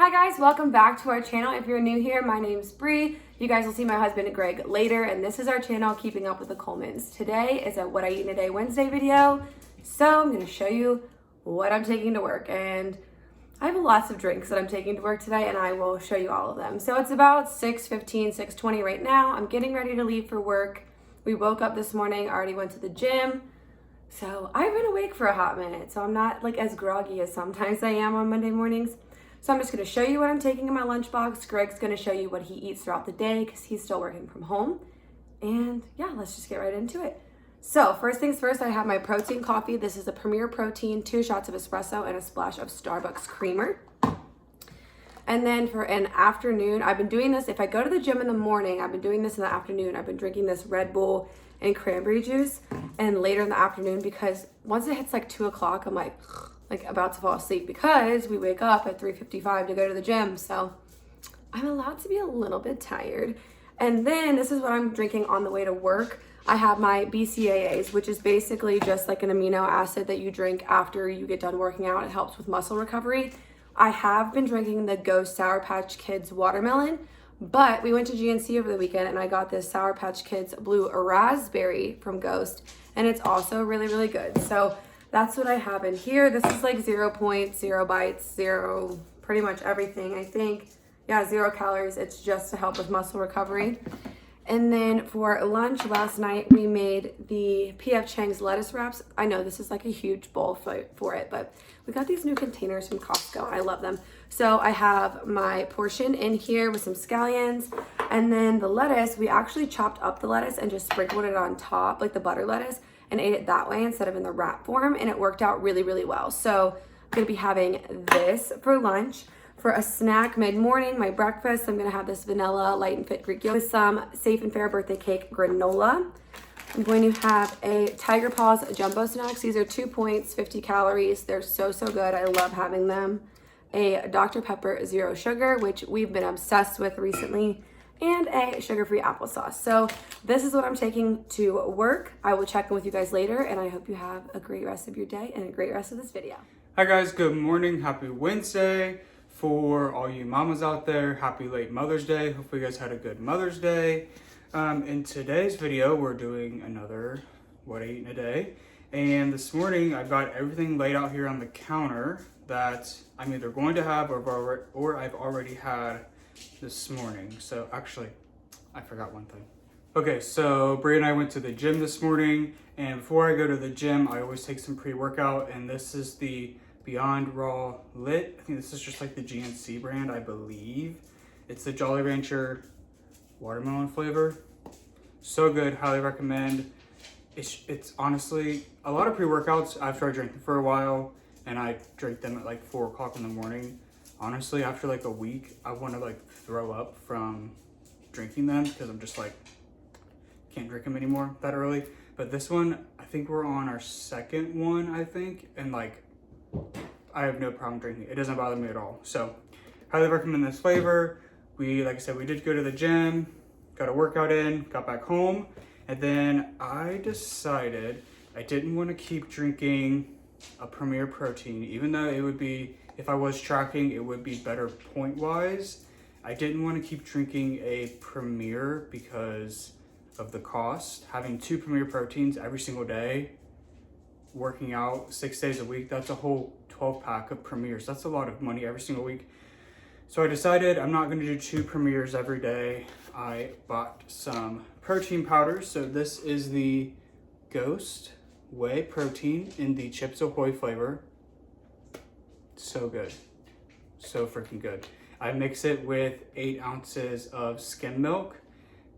Hi guys, welcome back to our channel. If you're new here, my name's Bree. You guys will see my husband Greg later, and this is our channel, Keeping Up with the Colemans. Today is a What I Eat in a Day Wednesday video, so I'm gonna show you what I'm taking to work, and I have lots of drinks that I'm taking to work today, and I will show you all of them. So it's about 6:15, 6:20 right now. I'm getting ready to leave for work. We woke up this morning, already went to the gym, so I've been awake for a hot minute, so I'm not like as groggy as sometimes I am on Monday mornings. So I'm just gonna show you what I'm taking in my lunchbox. Greg's gonna show you what he eats throughout the day because he's still working from home. And yeah, let's just get right into it. So first things first, I have my protein coffee. This is a Premier Protein, 2 shots of espresso and a splash of Starbucks creamer. And then for an afternoon, I've been doing this, if I go to the gym in the morning, I've been doing this in the afternoon. I've been drinking this Red Bull and cranberry juice and later in the afternoon because once it hits like 2 o'clock, I'm like about to fall asleep because we wake up at 3:55 to go to the gym. So I'm allowed to be a little bit tired. And then this is what I'm drinking on the way to work. I have my BCAAs, which is basically just like an amino acid that you drink after you get done working out. It helps with muscle recovery. I have been drinking the Ghost Sour Patch Kids watermelon, but we went to GNC over the weekend and I got this Sour Patch Kids blue raspberry from Ghost, and it's also really, really good. So that's what I have in here. This is like 0.0 bites, zero, pretty much everything, I think. Yeah, 0 calories. It's just to help with muscle recovery. And then for lunch last night, we made the P.F. Chang's lettuce wraps. I know this is like a huge bowl for it, but we got these new containers from Costco. I love them. So I have my portion in here with some scallions. And then the lettuce, we actually chopped up the lettuce and just sprinkled it on top, like the butter lettuce, and ate it that way instead of in the wrap form. And it worked out really, really well. So I'm gonna be having this for lunch. For a snack mid-morning, my breakfast, I'm gonna have this vanilla light and fit Greek yogurt with some Safe and Fair birthday cake granola. I'm going to have a Tiger Paws jumbo snacks. These are 2 points, 50 calories. They're so, so good. I love having them. A Dr. Pepper Zero Sugar, which we've been obsessed with recently, and a sugar-free applesauce. So this is what I'm taking to work. I will check in with you guys later, and I hope you have a great rest of your day and a great rest of this video. Hi guys, good morning. Happy Wednesday. For all you mamas out there, happy late Mother's Day. Hopefully you guys had a good Mother's Day. In today's video, we're doing another What I Eat in a Day. And this morning, I've got everything laid out here on the counter that I'm either going to have or I've already had this morning. So actually, I forgot one thing. Okay, so Brie and I went to the gym this morning, and before I go to the gym, I always take some pre-workout, and this is the Beyond Raw Lit. I think this is just like the GNC brand, I believe. It's the Jolly Rancher watermelon flavor. So good, highly recommend. It's honestly, a lot of pre-workouts I've tried drinking for a while, and I drink them at like 4 o'clock in the morning. Honestly, after like a week, I want to like throw up from drinking them because I'm just like, can't drink them anymore that early. But this one, I think we're on our second one, I think, and like, I have no problem drinking it. It doesn't bother me at all. So, highly recommend this flavor. Like I said, we did go to the gym, got a workout in, got back home, and then I decided I didn't want to keep drinking a Premier Protein, even though it would be, if I was tracking, it would be better point-wise. I didn't want to keep drinking a Premier because of the cost. Having 2 Premier Proteins every single day, working out 6 days a week, that's a whole 12-pack of Premiers. That's a lot of money every single week. So I decided I'm not going to do 2 Premiers every day. I bought some protein powders. So this is the Ghost Whey Protein in the Chips Ahoy flavor. So good. So freaking good. I mix it with 8 ounces of skim milk,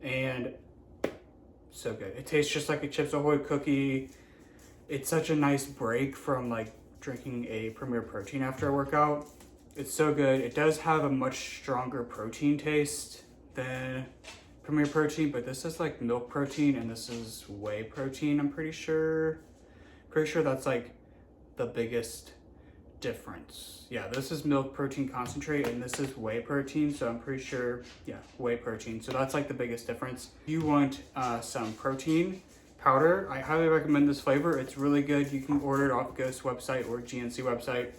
and so good. It tastes just like a Chips Ahoy cookie. It's such a nice break from like drinking a Premier Protein after a workout. It's so good. It does have a much stronger protein taste than Premier Protein, but this is like milk protein and this is whey protein, I'm pretty sure. Pretty sure that's like the biggest difference. Yeah, this is milk protein concentrate and this is whey protein, so I'm pretty sure, yeah, whey protein. So that's like the biggest difference. If you want some protein powder, I highly recommend this flavor. It's really good. You can order it off Ghost website or GNC website.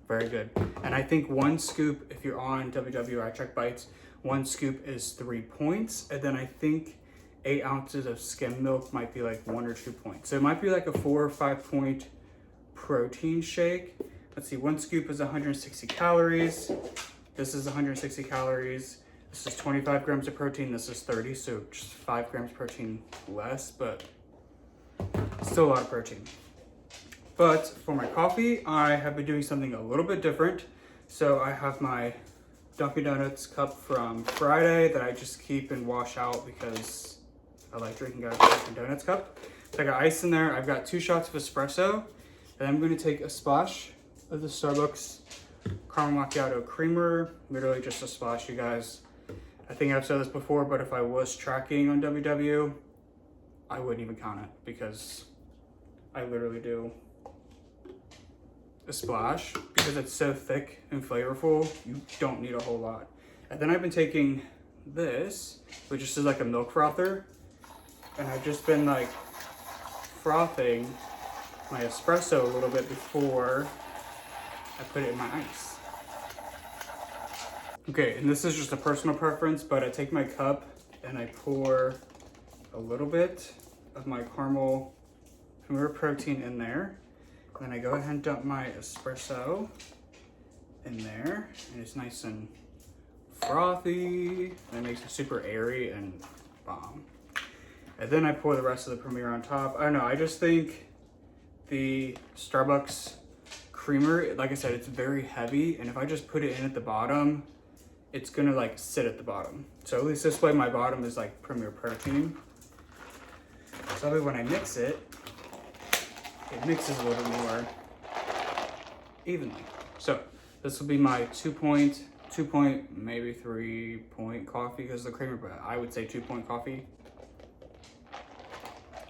very good. And I think 1 scoop, if you're on WW, I check bites, 1 scoop is 3 points. And then I think 8 ounces of skim milk might be like 1 or 2 points. So it might be like a 4 or 5 point protein shake. Let's see, 1 scoop is 160 calories. This is 160 calories. This is 25 grams of protein. This is 30, so just 5 grams protein less, but still a lot of protein. But for my coffee, I have been doing something a little bit different. So I have my Dunkin' Donuts cup from Friday that I just keep and wash out because I like drinking out of a Dunkin' Donuts cup. So I got ice in there. I've got 2 shots of espresso. And I'm gonna take a splash of the Starbucks caramel macchiato creamer. Literally just a splash, you guys. I think I've said this before, but if I was tracking on WW, I wouldn't even count it because I literally do a splash because it's so thick and flavorful. You don't need a whole lot. And then I've been taking this, which just is like a milk frother, and I've just been like frothing my espresso a little bit before I put it in my ice. Okay, and this is just a personal preference, but I take my cup and I pour a little bit of my caramel premier protein in there. Then I go ahead and dump my espresso in there, and it's nice and frothy, and it makes it super airy and bomb. And then I pour the rest of the premier on top. I don't know, I just think the Starbucks creamer, like I said, it's very heavy, and if I just put it in at the bottom, it's gonna like sit at the bottom. So at least this way my bottom is like premier protein. So that way when I mix it, it mixes a little more evenly. So this will be my 2 point, maybe 3 point coffee because the creamer, but I would say 2 point coffee.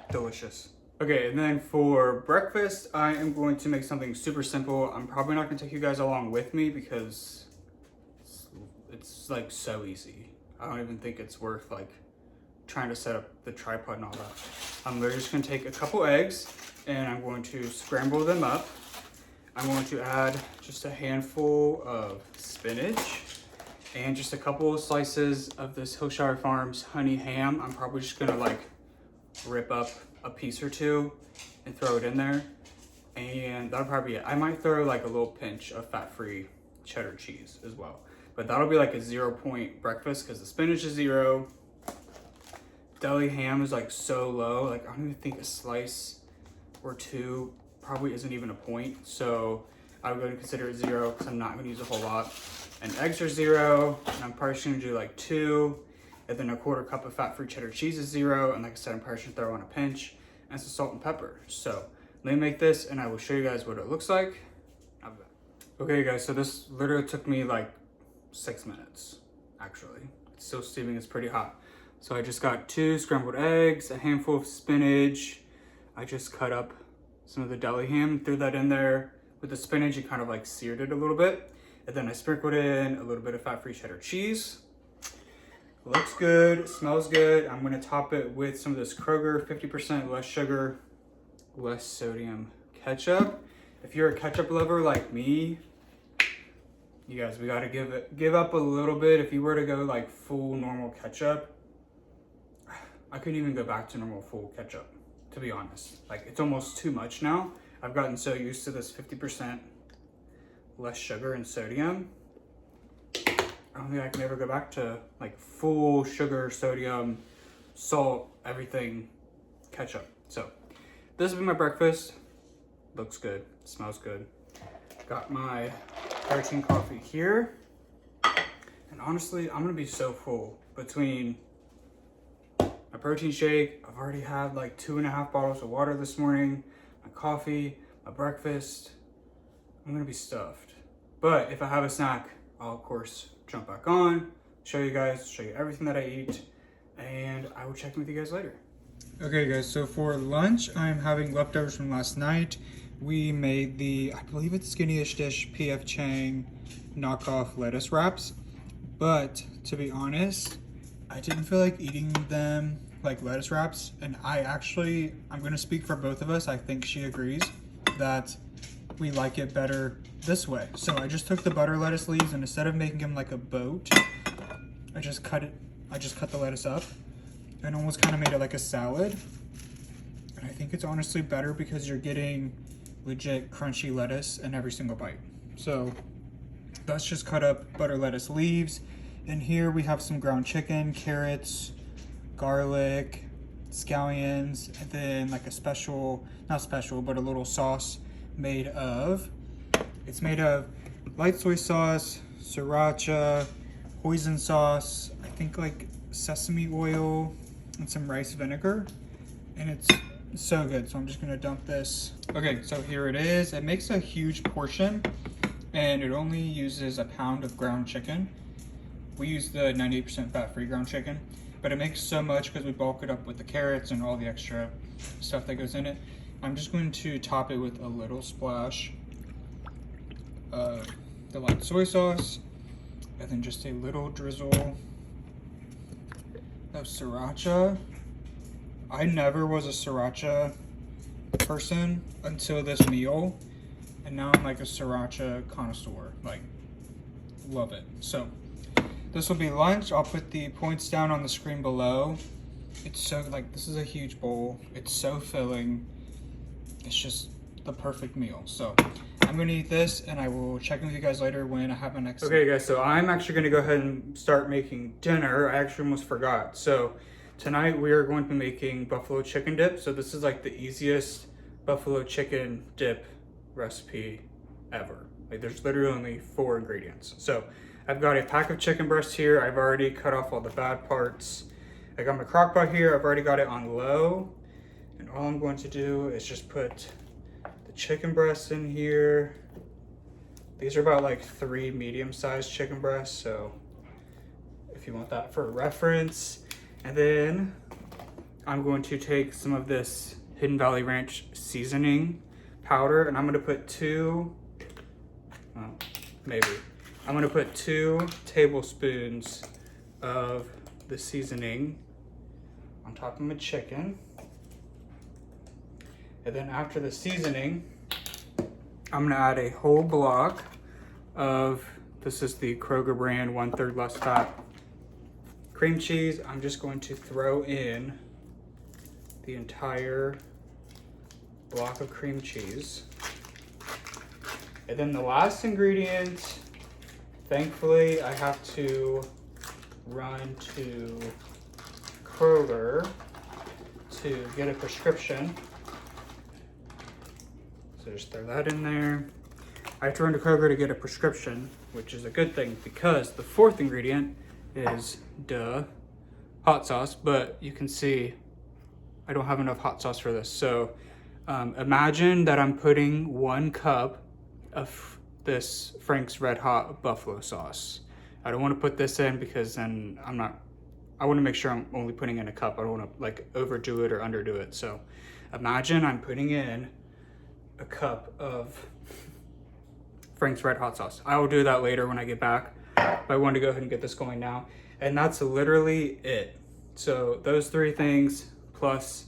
Delicious. Okay, and then for breakfast, I am going to make something super simple. I'm probably not gonna take you guys along with me because it's like so easy. I don't even think it's worth like trying to set up the tripod and all that. I'm literally just gonna take a couple eggs and I'm going to scramble them up. I'm going to add just a handful of spinach and just a couple of slices of this Hillshire Farms honey ham. I'm probably just gonna like rip up a piece or 2 and throw it in there. And that'll probably be it. I might throw like a little pinch of fat-free cheddar cheese as well. But that'll be like a 0 point breakfast because the spinach is 0. Deli ham is like so low. Like I don't even think a slice or 2 probably isn't even a point. So I'm going to consider it 0 because I'm not going to use a whole lot. And eggs are 0. And I'm probably just going to do like 2. And then a 1/4 cup of fat-free cheddar cheese is 0. And like I said, I'm probably just going to throw on a pinch and some salt and pepper. So let me make this and I will show you guys what it looks like. Okay guys, so this literally took me like 6 minutes, actually. It's still steaming, it's pretty hot. So I just got 2 scrambled eggs, a handful of spinach. I just cut up some of the deli ham, threw that in there. With the spinach, you kind of like seared it a little bit. And then I sprinkled in a little bit of fat-free cheddar cheese. Looks good, smells good. I'm gonna top it with some of this Kroger 50% less sugar, less sodium ketchup. If you're a ketchup lover like me, you guys, we gotta give up a little bit. If you were to go like full normal ketchup, I couldn't even go back to normal full ketchup, to be honest. Like it's almost too much now. I've gotten so used to this 50% less sugar and sodium. I don't think I can ever go back to like full sugar, sodium, salt, everything ketchup. So this has been my breakfast. Looks good, smells good. Got my protein coffee here. And honestly, I'm gonna be so full between my protein shake. I've already had like 2.5 bottles of water this morning, my coffee, my breakfast. I'm gonna be stuffed. But if I have a snack, I'll of course jump back on, show you guys, show you everything that I eat, and I will check in with you guys later. Okay guys, so for lunch, I'm having leftovers from last night. We made the, I believe it's Skinny-ish Dish P.F. Chang knockoff lettuce wraps. But to be honest, I didn't feel like eating them like lettuce wraps. And I'm gonna speak for both of us. I think she agrees that we like it better this way. So I just took the butter lettuce leaves, and instead of making them like a boat, I just cut the lettuce up and almost kind of made it like a salad. And I think it's honestly better because you're getting legit crunchy lettuce in every single bite. So let's just cut up butter lettuce leaves. And here we have some ground chicken, carrots, garlic, scallions, and then like a special, not special, but a little sauce made of light soy sauce, sriracha, hoisin sauce, I think like sesame oil, and some rice vinegar. And it's so good. So I'm just gonna dump this. Okay, so here it is. It makes a huge portion, and it only uses a pound of ground chicken. We use the 98% fat-free ground chicken, but it makes so much because we bulk it up with the carrots and all the extra stuff that goes in it. I'm just going to top it with a little splash of the light soy sauce, and then just a little drizzle of sriracha. I never was a sriracha person until this meal, and now I'm like a sriracha connoisseur. Like, love it. So this will be lunch. I'll put the points down on the screen below. It's so, like, this is a huge bowl. It's so filling. It's just the perfect meal. So I'm gonna eat this, and I will check in with you guys later when I have my next. Okay guys, so I'm actually gonna go ahead and start making dinner. I actually almost forgot. So tonight we are going to be making buffalo chicken dip. So this is like the easiest buffalo chicken dip recipe ever. Like, there's literally only 4 ingredients. So I've got a pack of chicken breasts here. I've already cut off all the bad parts. I got my crock pot here. I've already got it on low. And all I'm going to do is just put the chicken breasts in here. These are about like 3 medium-sized chicken breasts. So if you want that for reference. And then I'm going to take some of this Hidden Valley Ranch seasoning powder, and I'm gonna put 2 tablespoons of the seasoning on top of my chicken. And then after the seasoning, I'm gonna add a whole block of, this is the Kroger brand 1/3 less fat cream cheese. I'm just going to throw in the entire block of cream cheese. And then the last ingredient, thankfully I have to run to Kroger to get a prescription. So just throw that in there. I have to run to Kroger to get a prescription, which is a good thing because the 4th ingredient is hot sauce, but you can see I don't have enough hot sauce for this. So imagine that I'm putting 1 cup of this Frank's Red Hot buffalo sauce. I don't want to put this in because then I want to make sure I'm only putting in a cup. I don't want to like overdo it or underdo it. So imagine I'm putting in a cup of Frank's Red Hot sauce. I will do that later when I get back, but I wanted to go ahead and get this going now. And that's literally it. So those 3 things plus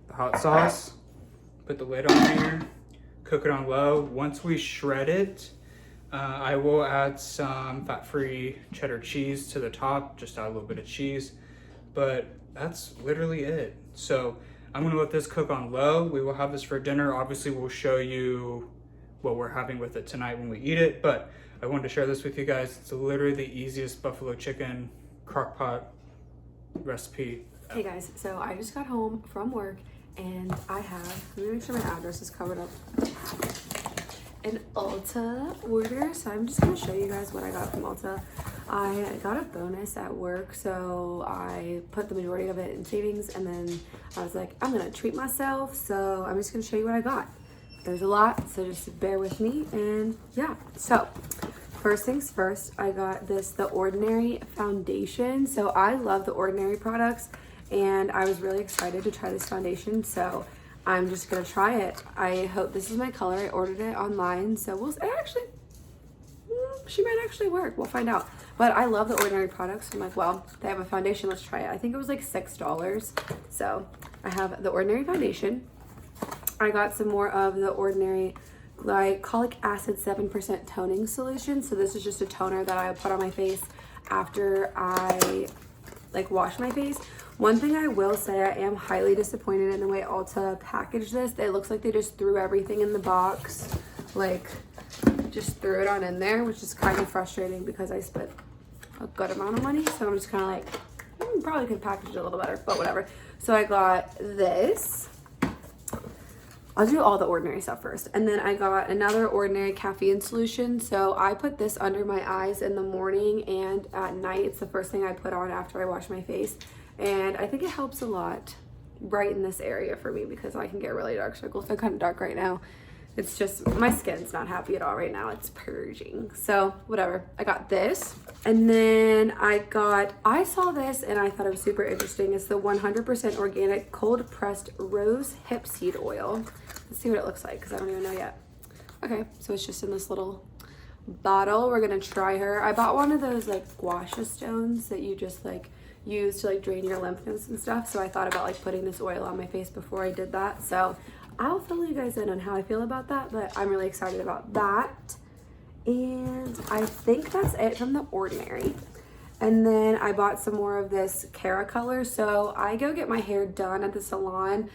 the hot sauce, put the lid on here, cook it on low. Once we shred it, I will add some fat-free cheddar cheese to the top, just add a little bit of cheese, but that's literally it. So I'm gonna let this cook on low. We will have this for dinner. Obviously we'll show you what we're having with it tonight when we eat it, but I wanted to share this with you guys. It's literally the easiest buffalo chicken crock pot recipe ever. Hey guys, so I just got home from work and I have, let me make sure my address is covered up, an Ulta order. So I'm just gonna show you guys what I got from Ulta. I got a bonus at work, so I put the majority of it in savings, and then I was like, I'm gonna treat myself, so I'm just gonna show you what I got. There's a lot, so just bear with me. And yeah, so first things first, I got the Ordinary foundation. So I love the Ordinary products, and I was really excited to try this foundation, so I'm just gonna try it. I hope this is my color. I ordered it online, so she might actually work. We'll find out. But I love the Ordinary products. I'm like, well, they have a foundation, let's try it. I think it was like $6. So I have the Ordinary foundation. I got some more of the Ordinary glycolic acid 7% toning solution. So this is just a toner that I put on my face after I like wash my face. One thing I will say, I am highly disappointed in the way Ulta packaged this. It looks like they just threw everything in the box, like just threw it on in there, which is kind of frustrating because I spent a good amount of money. So I'm just kind of like, probably could package it a little better, but whatever. So I got this. I'll do all the ordinary stuff first. And then I got another ordinary caffeine solution. So I put this under my eyes in the morning and at night. It's the first thing I put on after I wash my face. And I think it helps a lot brighten this area for me because I can get really dark circles. They're kind of dark right now. It's just, my skin's not happy at all right now. It's purging. So whatever, I got this. And then I saw this and I thought it was super interesting. It's the 100% organic cold pressed rose hip seed oil. Let's see what it looks like because I don't even know yet. Okay, so it's just in this little bottle. We're gonna try her. I bought one of those like gua sha stones that you just like use to like drain your lymph nodes and stuff. So I thought about like putting this oil on my face before I did that. So I'll fill you guys in on how I feel about that, but I'm really excited about that. And I think that's it from The Ordinary. And then I bought some more of this Cara color. So I go get my hair done at the salon,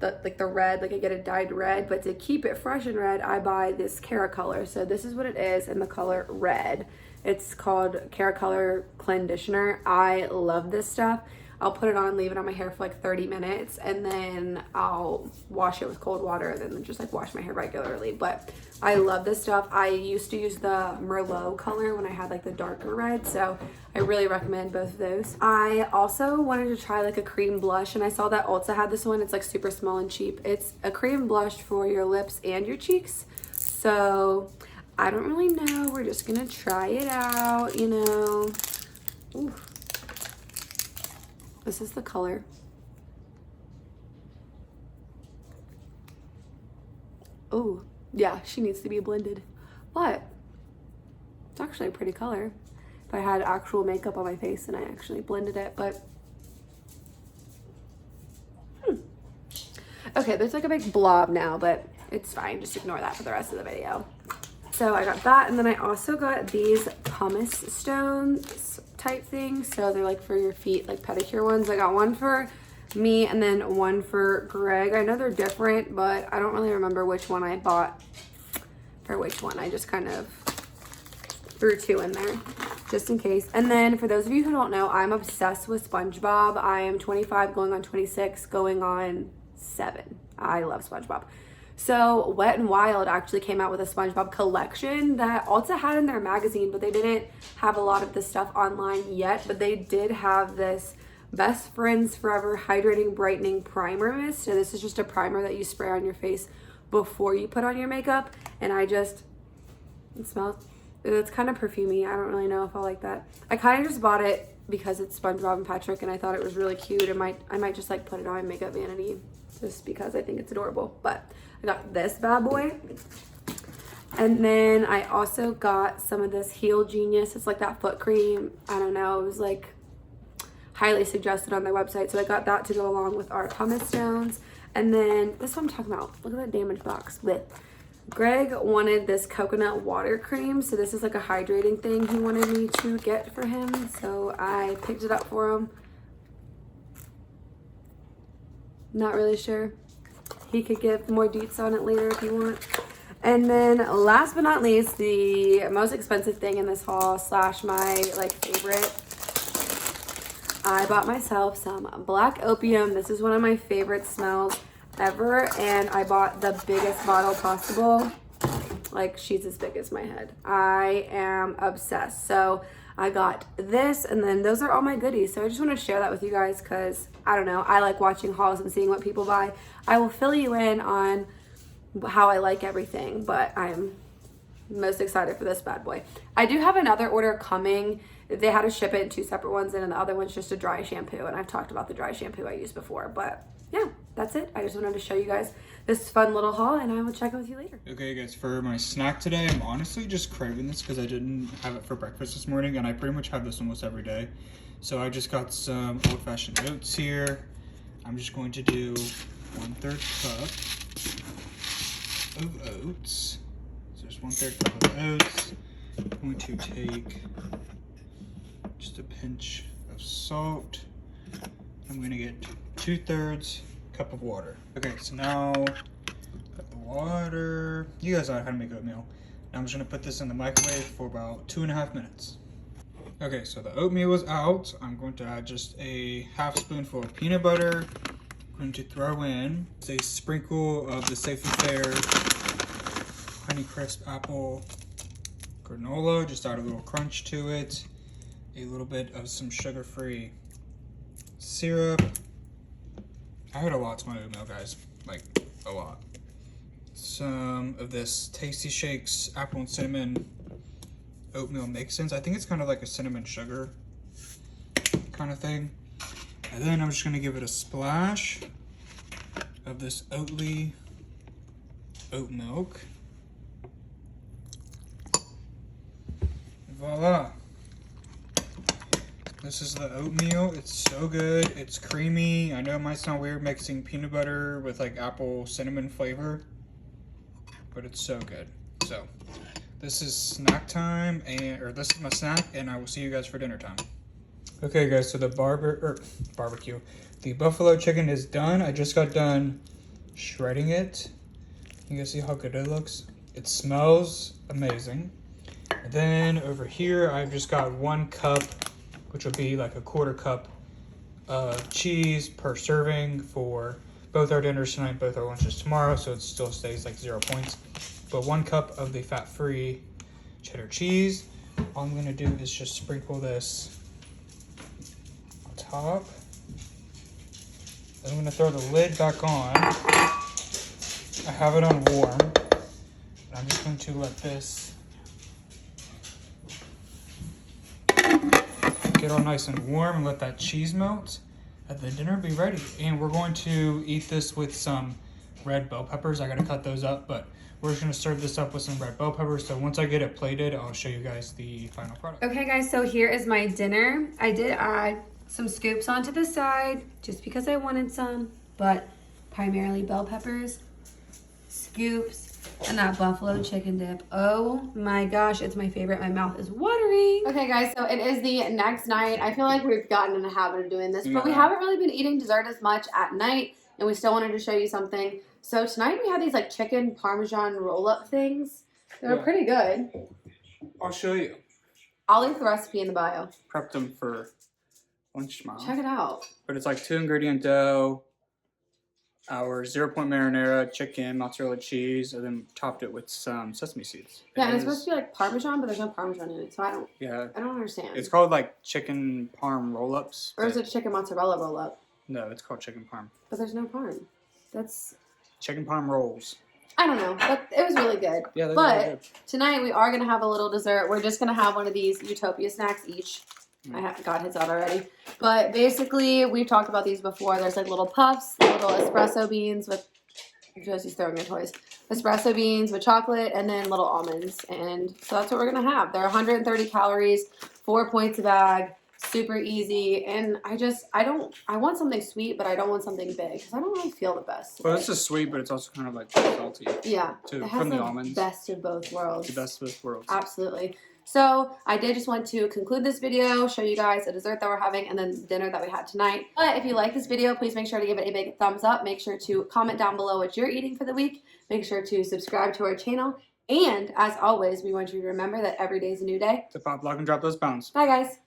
like the red, like I get it dyed red, but to keep it fresh and red, I buy this Cara color. So this is what it is in the color red. It's called Cara Color Conditioner. I love this stuff. I'll put it on, leave it on my hair for like 30 minutes, and then I'll wash it with cold water and then just like wash my hair regularly. But I love this stuff. I used to use the Merlot color when I had like the darker red, so I really recommend both of those. I also wanted to try like a cream blush, and I saw that Ulta had this one. It's like super small and cheap. It's a cream blush for your lips and your cheeks. So I don't really know. We're just gonna try it out, you know. Ooh. This is the color. Oh, yeah, she needs to be blended. But it's actually a pretty color. If I had actual makeup on my face and I actually blended it, but okay, there's like a big blob now, but it's fine. Just ignore that for the rest of the video. So I got that, and then I also got these pumice stones type things. So they're like for your feet, like pedicure ones. I got one for me and then one for Greg. I know they're different, but I don't really remember which one I bought for which one. I just kind of threw two in there just in case. And then for those of you who don't know, I'm obsessed with SpongeBob. I am 25 going on 26 going on 7. I love SpongeBob. So Wet n Wild actually came out with a SpongeBob collection that Ulta had in their magazine, but they didn't have a lot of this stuff online yet. But they did have this Best Friends Forever Hydrating Brightening Primer Mist. So this is just a primer that you spray on your face before you put on your makeup. And it smells, it's kind of perfumey. I don't really know if I like that. I kind of just bought it because it's SpongeBob and Patrick and I thought it was really cute. I might just like put it on my makeup vanity just because I think it's adorable. But I got this bad boy. And then I also got some of this Heal Genius. It's like that foot cream. I don't know. It was like highly suggested on their website. So I got that to go along with our pumice stones. And then this one I'm talking about. Look at that damaged box. But Greg wanted this coconut water cream. So this is like a hydrating thing he wanted me to get for him. So I picked it up for him. Not really sure. He could give more deets on it later if you want. And then last but not least, the most expensive thing in this haul slash my like favorite, I bought myself some black opium. This is one of my favorite smells ever, and I bought the biggest bottle possible. Like, she's as big as my head. I am obsessed. So I got this, and then those are all my goodies. So I just want to share that with you guys because, I don't know, I like watching hauls and seeing what people buy. I will fill you in on how I like everything, but I'm most excited for this bad boy. I do have another order coming. They had to ship it in 2 separate ones, and the other one's just a dry shampoo, and I've talked about the dry shampoo I used before, but yeah, that's it. I just wanted to show you guys this fun little haul, and I will check in with you later. Okay guys, for my snack today, I'm honestly just craving this because I didn't have it for breakfast this morning, and I pretty much have this almost every day. So I just got some old-fashioned oats here. I'm just going to do 1/3 cup of oats. There's 1/3 cup of oats. I'm going to take just a pinch of salt. I'm going to get 2/3 cup of water. Okay, so now got the water. You guys know how to make oatmeal. Now I'm just going to put this in the microwave for about 2.5 minutes. Okay, so the oatmeal is out. I'm going to add just a half spoonful of peanut butter. I'm going to throw in a sprinkle of the Safe and Fair Honey Crisp Apple granola. Just add a little crunch to it. A little bit of some sugar-free syrup. I add a lot to my oatmeal, guys. Like, a lot. Some of this Tasty Shakes apple and cinnamon oatmeal mix-ins. I think it's kind of like a cinnamon sugar kind of thing. And then I'm just gonna give it a splash of this Oatly oat milk. Voila. This is the oatmeal. It's so good. It's creamy. I know it might sound weird mixing peanut butter with like apple cinnamon flavor, but it's so good. So this is snack time, or this is my snack, and I will see you guys for dinner time. Okay guys, so the barbecue. The buffalo chicken is done. I just got done shredding it. You guys see how good it looks? It smells amazing. And then over here, I've just got 1 cup, which will be like a 1/4 cup of cheese per serving for both our dinners tonight, both our lunches tomorrow, so it still stays like 0 points. But 1 cup of the fat-free cheddar cheese. All I'm gonna do is just sprinkle this on top. Then I'm gonna throw the lid back on. I have it on warm. I'm just going to let this get all nice and warm and let that cheese melt. And the dinner will be ready. And we're going to eat this with some red bell peppers. I gotta cut those up, but we're just gonna serve this up with some red bell peppers. So once I get it plated, I'll show you guys the final product. Okay guys, so here is my dinner. I did add some scoops onto the side just because I wanted some, but primarily bell peppers, scoops, and that buffalo chicken dip. Oh my gosh, it's my favorite. My mouth is watering. Okay guys, so it is the next night. I feel like we've gotten in the habit of doing this, but we haven't really been eating dessert as much at night, and we still wanted to show you something. So tonight we had these like chicken parmesan roll-up things. They were pretty good. I'll show you. I'll leave the recipe in the bio. Prepped them for lunch tomorrow. Check it out. But it's like 2-ingredient dough, our 0-point marinara, chicken, mozzarella cheese, and then topped it with some sesame seeds. Yeah, and it's supposed to be like parmesan, but there's no parmesan in it, so I don't understand. It's called like chicken parm roll-ups. Or is it chicken mozzarella roll-up? No, it's called chicken parm. But there's no parm. That's chicken parm rolls. I don't know, but it was really good. Yeah, but really good. Tonight we are gonna have a little dessert. We're just gonna have one of these Utopia snacks each. I got his out already. But basically, we've talked about these before. There's like little puffs, little espresso beans with, Josie's throwing her toys. Espresso beans with chocolate and then little almonds. And so that's what we're going to have. They're 130 calories, 4 points a bag, super easy. And I want something sweet, but I don't want something big because I don't really feel the best. Well, it's just sweet, but it's also kind of like salty. Yeah. Too, it has from the almonds. Best of both worlds. The best of both worlds. Absolutely. So I did just want to conclude this video, show you guys a dessert that we're having and then the dinner that we had tonight. But if you like this video, please make sure to give it a big thumbs up. Make sure to comment down below what you're eating for the week. Make sure to subscribe to our channel. And as always, we want you to remember that every day is a new day. To pop, lock, and drop those pounds. Bye, guys.